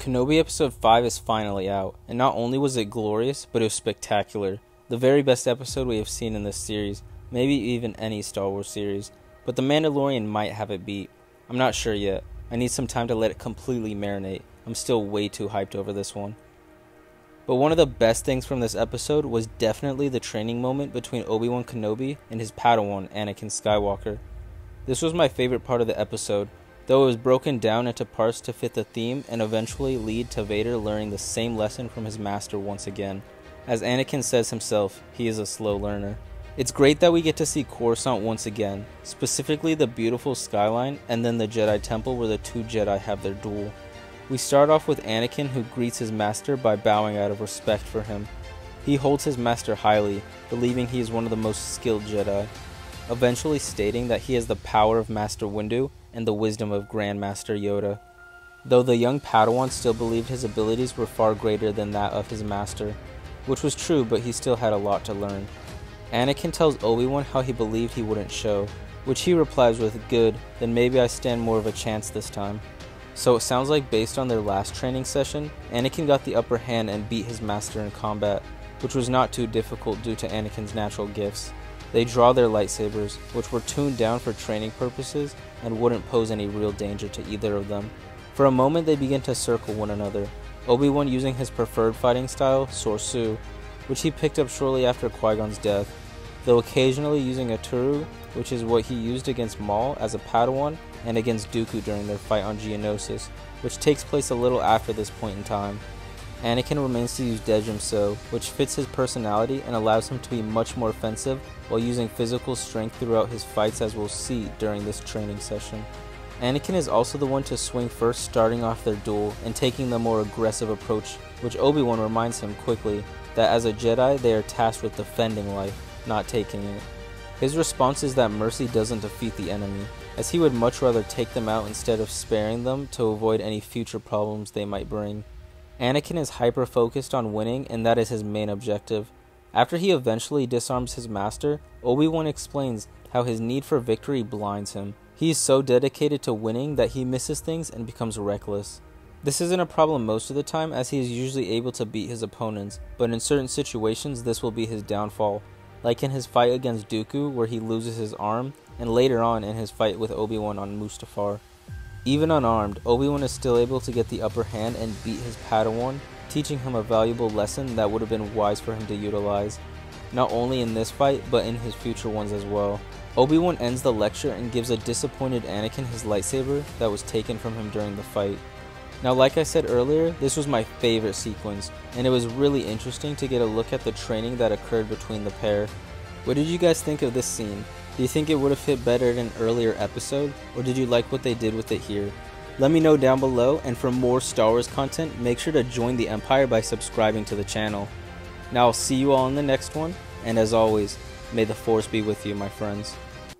Kenobi Episode 5 is finally out, and not only was it glorious, but it was spectacular. The very best episode we have seen in this series, maybe even any Star Wars series, but The Mandalorian might have it beat. I'm not sure yet. I need some time to let it completely marinate. I'm still way too hyped over this one. But one of the best things from this episode was definitely the training moment between Obi-Wan Kenobi and his Padawan Anakin Skywalker. This was my favorite part of the episode, though it was broken down into parts to fit the theme and eventually lead to Vader learning the same lesson from his master once again. As Anakin says himself, he is a slow learner. It's great that we get to see Coruscant once again, specifically the beautiful skyline and then the Jedi Temple where the two Jedi have their duel. We start off with Anakin, who greets his master by bowing out of respect for him. He holds his master highly, believing he is one of the most skilled Jedi, eventually stating that he has the power of Master Windu and the wisdom of Grandmaster Yoda, though the young Padawan still believed his abilities were far greater than that of his master, which was true, but he still had a lot to learn. Anakin tells Obi-Wan how he believed he wouldn't show, which he replies with, "Good, then maybe I stand more of a chance this time." So it sounds like based on their last training session, Anakin got the upper hand and beat his master in combat, which was not too difficult due to Anakin's natural gifts. They draw their lightsabers, which were tuned down for training purposes and wouldn't pose any real danger to either of them. For a moment they begin to circle one another, Obi-Wan using his preferred fighting style, Sorsu, which he picked up shortly after Qui-Gon's death, though occasionally using a Turu, which is what he used against Maul as a Padawan and against Dooku during their fight on Geonosis, which takes place a little after this point in time. Anakin remains to use Dejimso, which fits his personality and allows him to be much more offensive while using physical strength throughout his fights, as we'll see during this training session. Anakin is also the one to swing first, starting off their duel and taking the more aggressive approach, which Obi-Wan reminds him quickly that as a Jedi they are tasked with defending life, not taking it. His response is that mercy doesn't defeat the enemy, as he would much rather take them out instead of sparing them to avoid any future problems they might bring. Anakin is hyper-focused on winning, and that is his main objective. After he eventually disarms his master, Obi-Wan explains how his need for victory blinds him. He is so dedicated to winning that he misses things and becomes reckless. This isn't a problem most of the time, as he is usually able to beat his opponents, but in certain situations this will be his downfall, like in his fight against Dooku where he loses his arm, and later on in his fight with Obi-Wan on Mustafar. Even unarmed, Obi-Wan is still able to get the upper hand and beat his Padawan, teaching him a valuable lesson that would have been wise for him to utilize, not only in this fight, but in his future ones as well. Obi-Wan ends the lecture and gives a disappointed Anakin his lightsaber that was taken from him during the fight. Now, like I said earlier, this was my favorite sequence, and it was really interesting to get a look at the training that occurred between the pair. What did you guys think of this scene? Do you think it would have fit better in an earlier episode, or did you like what they did with it here? Let me know down below, and for more Star Wars content, make sure to join the Empire by subscribing to the channel. Now I'll see you all in the next one, and as always, may the Force be with you, my friends.